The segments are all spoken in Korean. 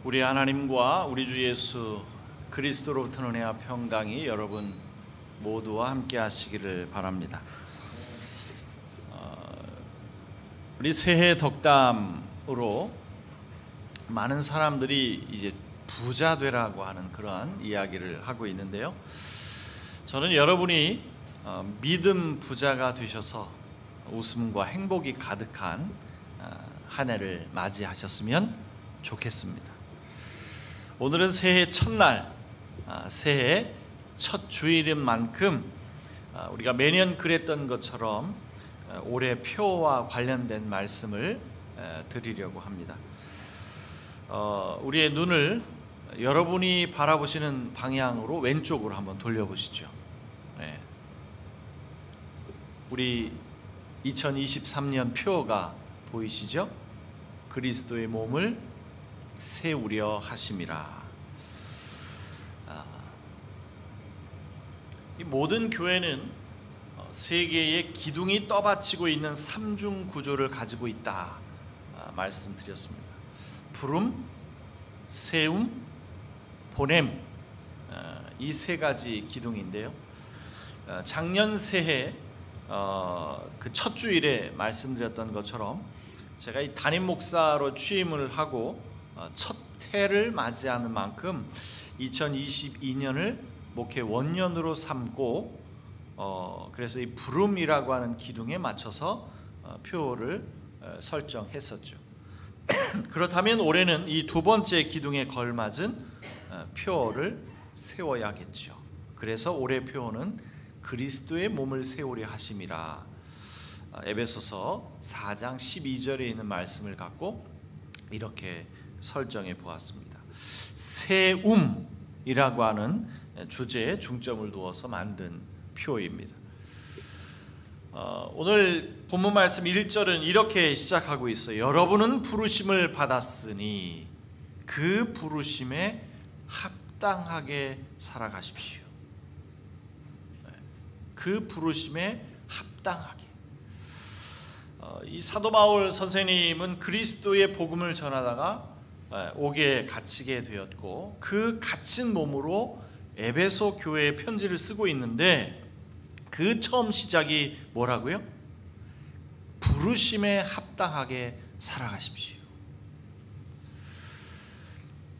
우리 하나님과 우리 주 예수 그리스도로부터 은혜와 평강이 여러분 모두와 함께 하시기를 바랍니다. 우리 새해 덕담으로 많은 사람들이 이제 부자 되라고 하는 그러한 이야기를 하고 있는데요, 저는 여러분이 믿음 부자가 되셔서 웃음과 행복이 가득한 한 해를 맞이하셨으면 좋겠습니다. 오늘은 새해 첫날, 새해 첫 주일인 만큼 우리가 매년 그랬던 것처럼 올해 표와 관련된 말씀을 드리려고 합니다. 우리의 눈을 여러분이 바라보시는 방향으로 왼쪽으로 한번 돌려보시죠. 우리 2023년 표가 보이시죠? 그리스도의 몸을 세우려 하심이라. 이 모든 교회는 세계의 기둥이 떠받치고 있는 삼중 구조를 가지고 있다 말씀드렸습니다. 부름, 세움, 보냄, 이 세 가지 기둥인데요, 작년 새해 그 첫 주일에 말씀드렸던 것처럼 제가 이 담임 목사로 취임을 하고 첫 해를 맞이하는 만큼 2022년을 목회 원년으로 삼고 그래서 이 부름이라고 하는 기둥에 맞춰서 표를 설정했었죠. 그렇다면 올해는 이 두 번째 기둥에 걸맞은 표를 세워야겠죠. 그래서 올해 표는 그리스도의 몸을 세우려 하심이라. 에베소서 4장 12절에 있는 말씀을 갖고 이렇게 설정해 보았습니다. 세움이라고 하는 주제에 중점을 두어서 만든 표입니다. 오늘 본문 말씀 1절은 이렇게 시작하고 있어요. 여러분은 부르심을 받았으니 그 부르심에 합당하게 살아가십시오. 그 부르심에 합당하게. 이 사도 바울 선생님은 그리스도의 복음을 전하다가 옥에 갇히게 되었고 그 갇힌 몸으로 에베소 교회에 편지를 쓰고 있는데 그 처음 시작이 뭐라고요? 부르심에 합당하게 살아가십시오.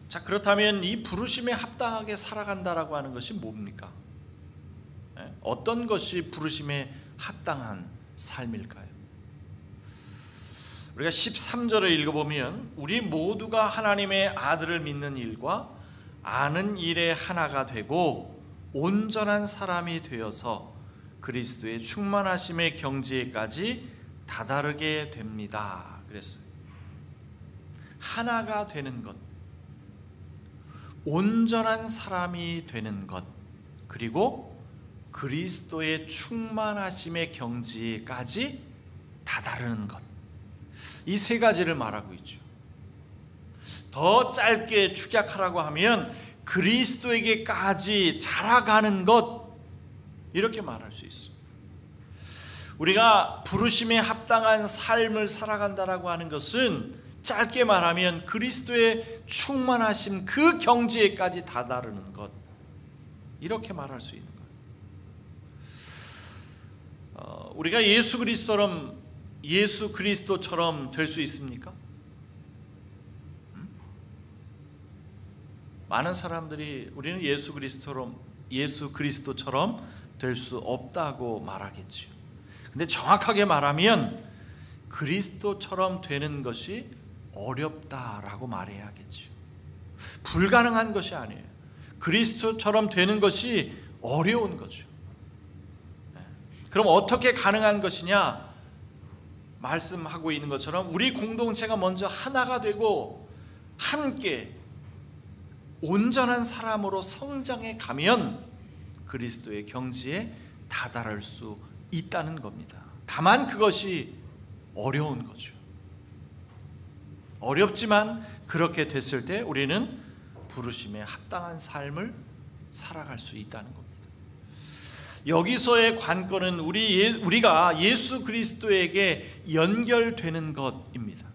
자, 그렇다면 이 부르심에 합당하게 살아간다라고 하는 것이 뭡니까? 어떤 것이 부르심에 합당한 삶일까요? 우리가 13절을 읽어보면 우리 모두가 하나님의 아들을 믿는 일과 아는 일에 하나가 되고 온전한 사람이 되어서 그리스도의 충만하심의 경지에까지 다다르게 됩니다. 그랬어요. 하나가 되는 것, 온전한 사람이 되는 것, 그리고 그리스도의 충만하심의 경지에까지 다다르는 것, 이 세 가지를 말하고 있죠. 더 짧게 축약하라고 하면 그리스도에게까지 자라가는 것, 이렇게 말할 수 있습니다. 우리가 부르심에 합당한 삶을 살아간다라고 하는 것은 짧게 말하면 그리스도의 충만하심 그 경지에까지 다다르는 것, 이렇게 말할 수 있는 것. 우리가 예수 그리스도처럼 될 수 있습니까? 많은 사람들이 우리는 예수 그리스도처럼 될 수 없다고 말하겠지요. 근데 정확하게 말하면 그리스도처럼 되는 것이 어렵다라고 말해야겠지요. 불가능한 것이 아니에요. 그리스도처럼 되는 것이 어려운 거죠. 그럼 어떻게 가능한 것이냐? 말씀하고 있는 것처럼 우리 공동체가 먼저 하나가 되고 함께 온전한 사람으로 성장해 가면 그리스도의 경지에 다다를 수 있다는 겁니다. 다만 그것이 어려운 거죠. 어렵지만 그렇게 됐을 때 우리는 부르심에 합당한 삶을 살아갈 수 있다는 겁니다. 여기서의 관건은 우리가 예수 그리스도에게 연결되는 것입니다.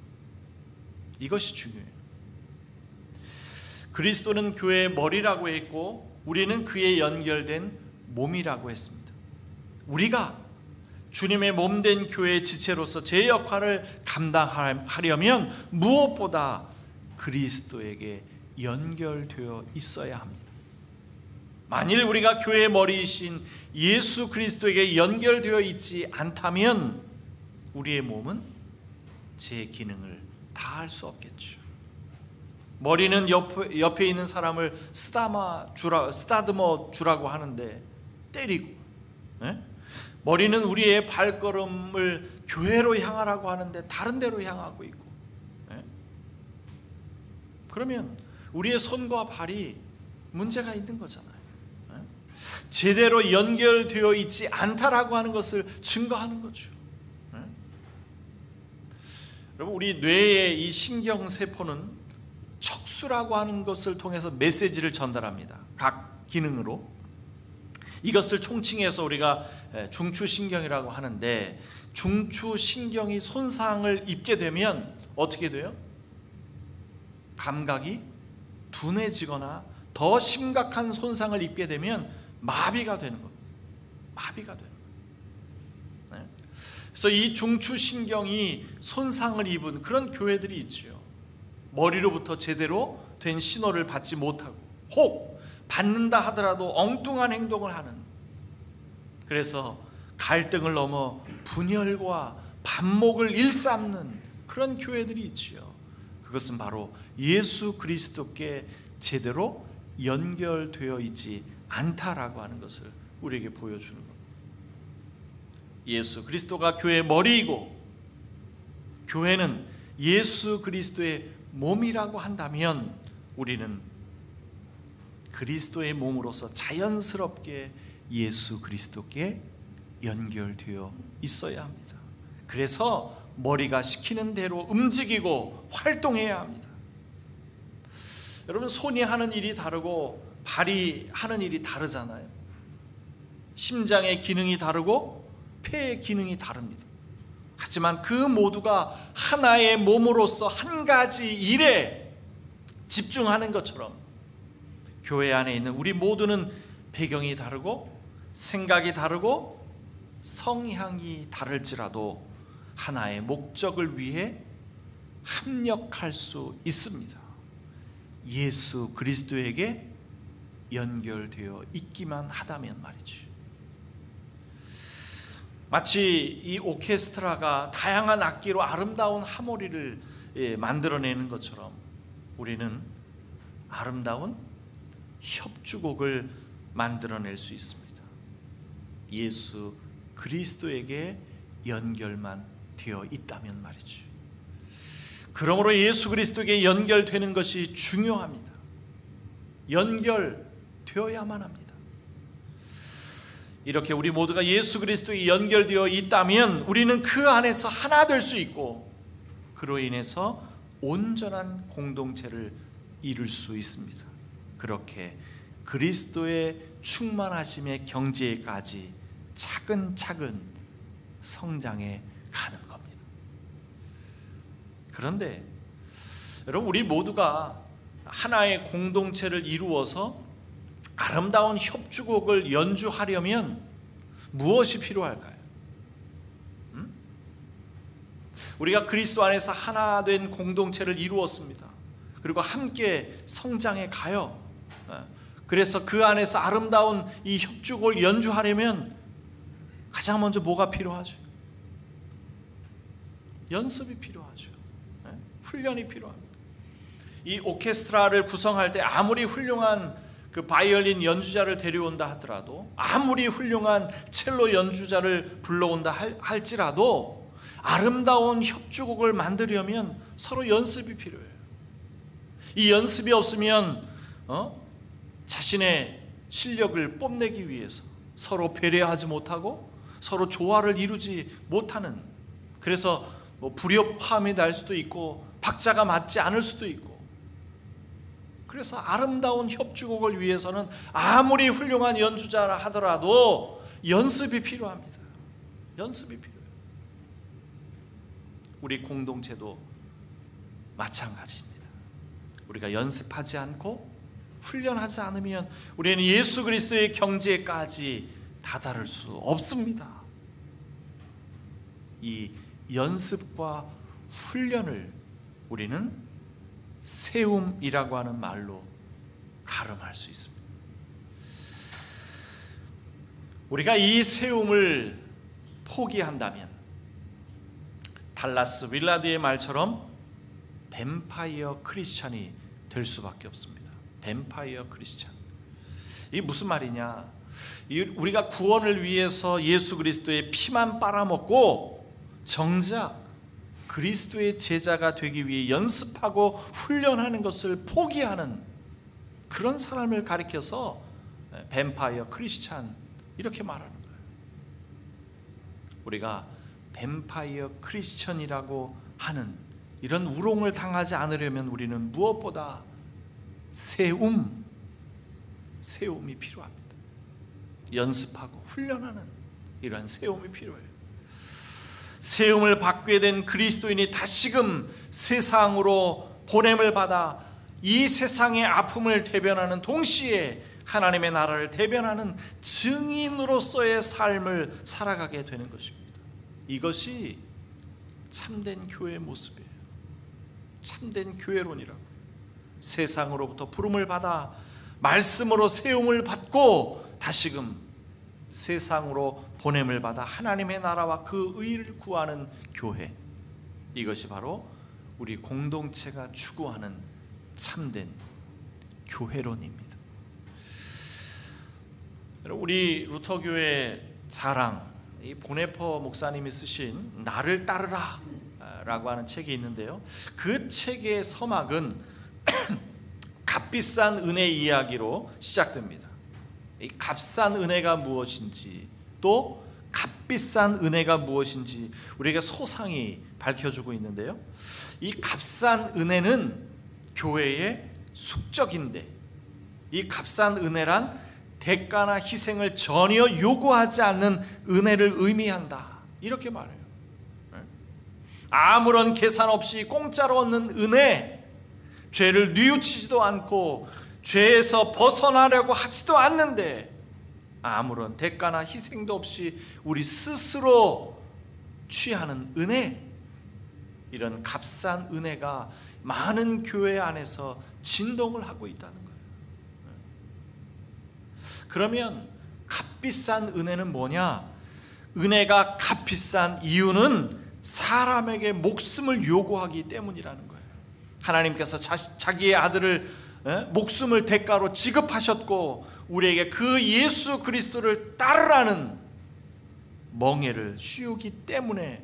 이것이 중요해요. 그리스도는 교회의 머리라고 했고 우리는 그에 연결된 몸이라고 했습니다. 우리가 주님의 몸된 교회의 지체로서 제 역할을 감당하려면 무엇보다 그리스도에게 연결되어 있어야 합니다. 만일 우리가 교회의 머리이신 예수 그리스도에게 연결되어 있지 않다면 우리의 몸은 제 기능을 다할 수 없겠죠. 머리는 옆에 있는 사람을 쓰다듬어 주라고 하는데 때리고, 머리는 우리의 발걸음을 교회로 향하라고 하는데 다른 데로 향하고 있고, 그러면 우리의 손과 발이 문제가 있는 거잖아요. 제대로 연결되어 있지 않다라고 하는 것을 증거하는 거죠. 여러분, 우리 뇌의 이 신경세포는 척수라고 하는 것을 통해서 메시지를 전달합니다. 각 기능으로. 이것을 총칭해서 우리가 중추신경이라고 하는데, 중추신경이 손상을 입게 되면 어떻게 돼요? 감각이 둔해지거나 더 심각한 손상을 입게 되면 마비가 되는 겁니다. 마비가 되는 거예요. 그래서 이 중추신경이 손상을 입은 그런 교회들이 있죠. 머리로부터 제대로 된 신호를 받지 못하고, 혹 받는다 하더라도 엉뚱한 행동을 하는, 그래서 갈등을 넘어 분열과 반목을 일삼는 그런 교회들이 있지요. 그것은 바로 예수 그리스도께 제대로 연결되어 있지 않다라고 하는 것을 우리에게 보여주는 겁니다. 예수 그리스도가 교회의 머리이고 교회는 예수 그리스도의 몸이라고 한다면 우리는 그리스도의 몸으로서 자연스럽게 예수 그리스도께 연결되어 있어야 합니다. 그래서 머리가 시키는 대로 움직이고 활동해야 합니다. 여러분, 손이 하는 일이 다르고 발이 하는 일이 다르잖아요. 심장의 기능이 다르고 폐의 기능이 다릅니다. 하지만 그 모두가 하나의 몸으로서 한 가지 일에 집중하는 것처럼 교회 안에 있는 우리 모두는 배경이 다르고 생각이 다르고 성향이 다를지라도 하나의 목적을 위해 합력할 수 있습니다. 예수 그리스도에게 연결되어 있기만 하다면 말이죠. 마치 이 오케스트라가 다양한 악기로 아름다운 하모니를 만들어내는 것처럼 우리는 아름다운 협주곡을 만들어낼 수 있습니다. 예수 그리스도에게 연결만 되어 있다면 말이죠. 그러므로 예수 그리스도에게 연결되는 것이 중요합니다. 연결되어야만 합니다. 이렇게 우리 모두가 예수 그리스도에 연결되어 있다면 우리는 그 안에서 하나 될 수 있고, 그로 인해서 온전한 공동체를 이룰 수 있습니다. 그렇게 그리스도의 충만하심의 경지에까지 차근차근 성장해 가는 겁니다. 그런데 여러분, 우리 모두가 하나의 공동체를 이루어서 아름다운 협주곡을 연주하려면 무엇이 필요할까요? 우리가 그리스도 안에서 하나 된 공동체를 이루었습니다. 그리고 함께 성장해 가요. 그래서 그 안에서 아름다운 이 협주곡을 연주하려면 가장 먼저 뭐가 필요하죠? 연습이 필요하죠. 훈련이 필요합니다. 이 오케스트라를 구성할 때 아무리 훌륭한 그 바이올린 연주자를 데려온다 하더라도, 아무리 훌륭한 첼로 연주자를 불러온다 할지라도 아름다운 협주곡을 만들려면 서로 연습이 필요해요. 이 연습이 없으면 자신의 실력을 뽐내기 위해서 서로 배려하지 못하고 서로 조화를 이루지 못하는, 그래서 불협화음이 날 수도 있고 박자가 맞지 않을 수도 있고, 그래서 아름다운 협주곡을 위해서는 아무리 훌륭한 연주자라 하더라도 연습이 필요합니다. 연습이 필요해요. 우리 공동체도 마찬가지입니다. 우리가 연습하지 않고 훈련하지 않으면 우리는 예수 그리스도의 경지에까지 다다를 수 없습니다. 이 연습과 훈련을 우리는 세움이라고 하는 말로 가름할 수 있습니다. 우리가 이 세움을 포기한다면 달라스 윌라드의 말처럼 뱀파이어 크리스찬이 될 수밖에 없습니다. 뱀파이어 크리스찬. 이게 무슨 말이냐? 우리가 구원을 위해서 예수 그리스도의 피만 빨아먹고 정작 그리스도의 제자가 되기 위해 연습하고 훈련하는 것을 포기하는 그런 사람을 가리켜서 뱀파이어 크리스찬 이렇게 말하는 거예요. 우리가 뱀파이어 크리스천이라고 하는 이런 우롱을 당하지 않으려면 우리는 무엇보다 세움이 필요합니다. 연습하고 훈련하는 이러한 세움이 필요해요. 세움을 받게 된 그리스도인이 다시금 세상으로 보냄을 받아 이 세상의 아픔을 대변하는 동시에 하나님의 나라를 대변하는 증인으로서의 삶을 살아가게 되는 것입니다. 이것이 참된 교회의 모습이에요. 참된 교회론이라고. 세상으로부터 부름을 받아 말씀으로 세움을 받고 다시금 세상으로 보냄을 받아 하나님의 나라와 그 의를 구하는 교회. 이것이 바로 우리 공동체가 추구하는 참된 교회론입니다. 우리 루터교회 자랑, 이 보네퍼 목사님이 쓰신 나를 따르라 라고 하는 책이 있는데요, 그 책의 서막은 값비싼 은혜 이야기로 시작됩니다. 이 값싼 은혜가 무엇인지, 또 값비싼 은혜가 무엇인지 우리에게 소상히 밝혀주고 있는데요, 이 값싼 은혜는 교회의 숙적인데, 이 값싼 은혜란 대가나 희생을 전혀 요구하지 않는 은혜를 의미한다, 이렇게 말해요. 아무런 계산 없이 공짜로 얻는 은혜, 죄를 뉘우치지도 않고 죄에서 벗어나려고 하지도 않는데 아무런 대가나 희생도 없이 우리 스스로 취하는 은혜, 이런 값싼 은혜가 많은 교회 안에서 진동을 하고 있다는 거예요. 그러면 값비싼 은혜는 뭐냐? 은혜가 값비싼 이유는 사람에게 목숨을 요구하기 때문이라는 거예요. 하나님께서 자기의 아들을 목숨을 대가로 지급하셨고 우리에게 그 예수 그리스도를 따르라는 멍에를 씌우기 때문에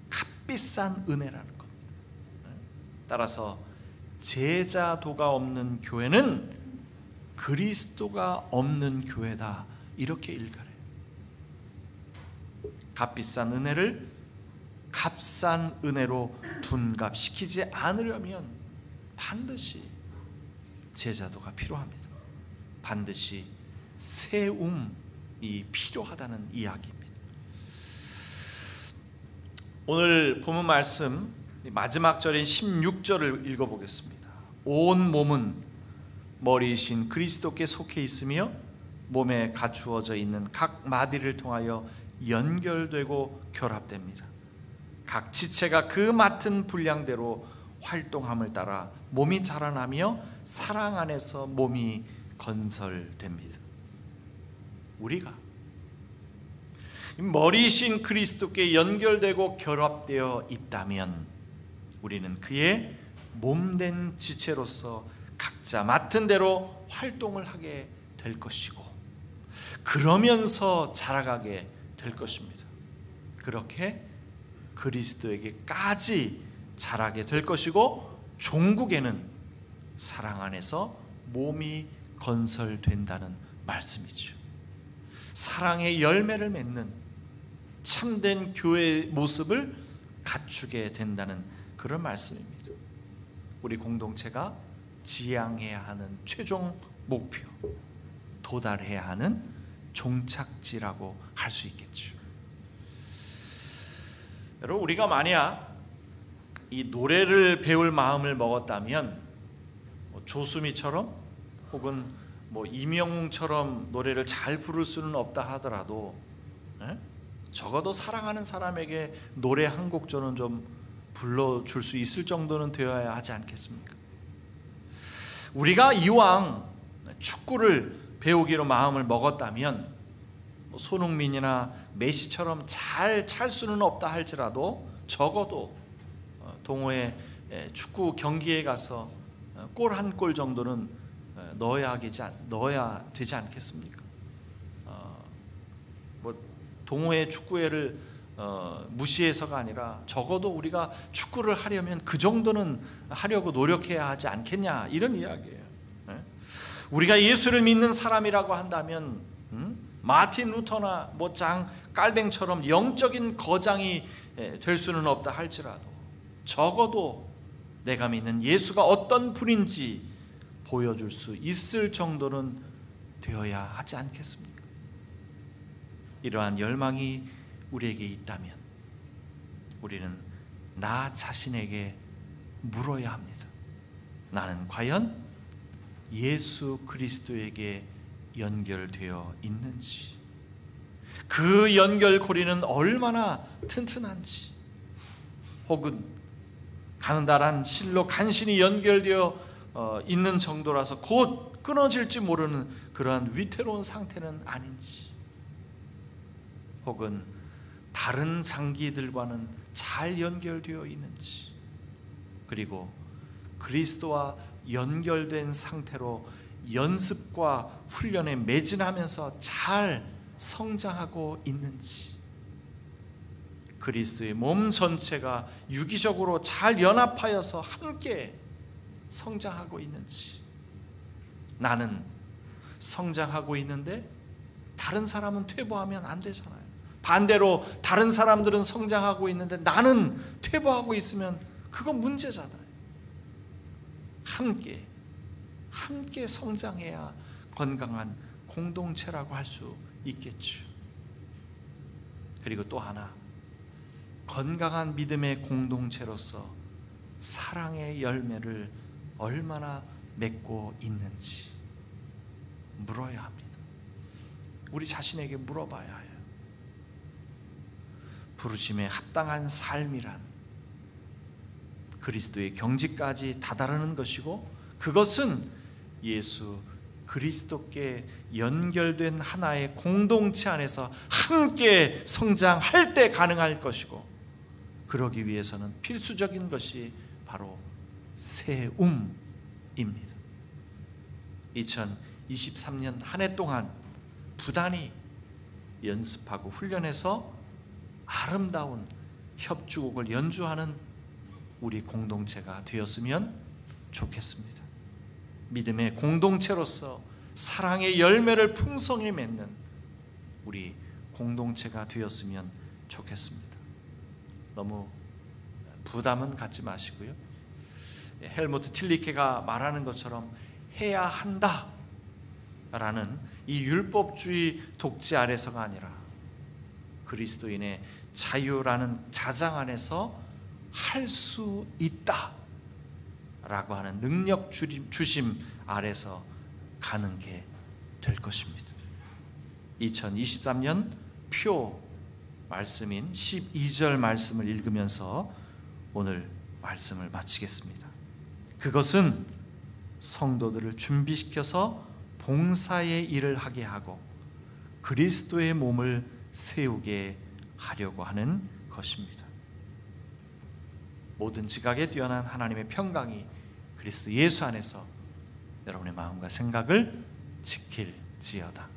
값비싼 은혜라는 겁니다. 따라서 제자도가 없는 교회는 그리스도가 없는 교회다, 이렇게 일갈해요. 값비싼 은혜를 값싼 은혜로 둔갑시키지 않으려면 반드시 제자도가 필요합니다. 반드시 세움이 필요하다는 이야기입니다. 오늘 본문 말씀 마지막 절인 16절을 읽어보겠습니다. 온 몸은 머리이신 그리스도께 속해 있으며 몸에 갖추어져 있는 각 마디를 통하여 연결되고 결합됩니다. 각 지체가 그 맡은 분량대로 활동함을 따라 몸이 자라나며 사랑 안에서 몸이 건설됩니다. 우리가 머리이신 그리스도께 연결되고 결합되어 있다면 우리는 그의 몸된 지체로서 각자 맡은 대로 활동을 하게 될 것이고, 그러면서 자라가게 될 것입니다. 그렇게 그리스도에게까지 자라게 될 것이고, 종국에는 사랑 안에서 몸이 건설된다는 말씀이죠. 사랑의 열매를 맺는 참된 교회의 모습을 갖추게 된다는 그런 말씀입니다. 우리 공동체가 지향해야 하는 최종 목표, 도달해야 하는 종착지라고 할 수 있겠죠. 여러분, 우리가 만약 이 노래를 배울 마음을 먹었다면 조수미처럼 혹은 뭐 이명웅처럼 노래를 잘 부를 수는 없다 하더라도 적어도 사랑하는 사람에게 노래 한 곡 저는 좀 불러줄 수 있을 정도는 되어야 하지 않겠습니까? 우리가 이왕 축구를 배우기로 마음을 먹었다면 손흥민이나 메시처럼 잘 찰 수는 없다 할지라도 적어도 동호회 축구 경기에 가서 골 한 골 정도는 넣어야 되지 않겠습니까? 뭐 동호회 축구회를 무시해서가 아니라 적어도 우리가 축구를 하려면 그 정도는 하려고 노력해야 하지 않겠냐, 이런 이야기예요. 우리가 예수를 믿는 사람이라고 한다면 마틴 루터나 뭐 장 깔뱅처럼 영적인 거장이 될 수는 없다 할지라도 적어도 내가 믿는 예수가 어떤 분인지 보여줄 수 있을 정도는 되어야 하지 않겠습니까? 이러한 열망이 우리에게 있다면 우리는 나 자신에게 물어야 합니다. 나는 과연 예수 그리스도에게 연결되어 있는지, 그 연결고리는 얼마나 튼튼한지, 혹은 가느다란 실로 간신히 연결되어 있는 정도라서 곧 끊어질지 모르는 그러한 위태로운 상태는 아닌지, 혹은 다른 장기들과는 잘 연결되어 있는지, 그리고 그리스도와 연결된 상태로 연습과 훈련에 매진하면서 잘 성장하고 있는지, 그리스도의 몸 전체가 유기적으로 잘 연합하여서 함께 성장하고 있는지. 나는 성장하고 있는데 다른 사람은 퇴보하면 안 되잖아요. 반대로 다른 사람들은 성장하고 있는데 나는 퇴보하고 있으면 그건 문제잖아요. 함께 성장해야 건강한 공동체라고 할 수 있겠죠. 그리고 또 하나, 건강한 믿음의 공동체로서 사랑의 열매를 얼마나 맺고 있는지 물어야 합니다. 우리 자신에게 물어봐야 해요. 부르심에 합당한 삶이란 그리스도의 경지까지 다다르는 것이고, 그것은 예수 그리스도께 연결된 하나의 공동체 안에서 함께 성장할 때 가능할 것이고, 그러기 위해서는 필수적인 것이 바로 세움입니다. 2023년 한 해 동안 부단히 연습하고 훈련해서 아름다운 협주곡을 연주하는 우리 공동체가 되었으면 좋겠습니다. 믿음의 공동체로서 사랑의 열매를 풍성히 맺는 우리 공동체가 되었으면 좋겠습니다. 너무 부담은 갖지 마시고요. 헬무트 틸리케가 말하는 것처럼 해야 한다 라는 이 율법주의 독재 아래서가 아니라 그리스도인의 자유라는 자장 안에서 할 수 있다 라고 하는 능력 주심 아래서 가는 게 될 것입니다. 2023년 표 말씀인 12절 말씀을 읽으면서 오늘 말씀을 마치겠습니다. 그것은 성도들을 준비시켜서 봉사의 일을 하게 하고 그리스도의 몸을 세우게 하려고 하는 것입니다. 모든 지각에 뛰어난 하나님의 평강이 그리스도 예수 안에서 여러분의 마음과 생각을 지킬지어다.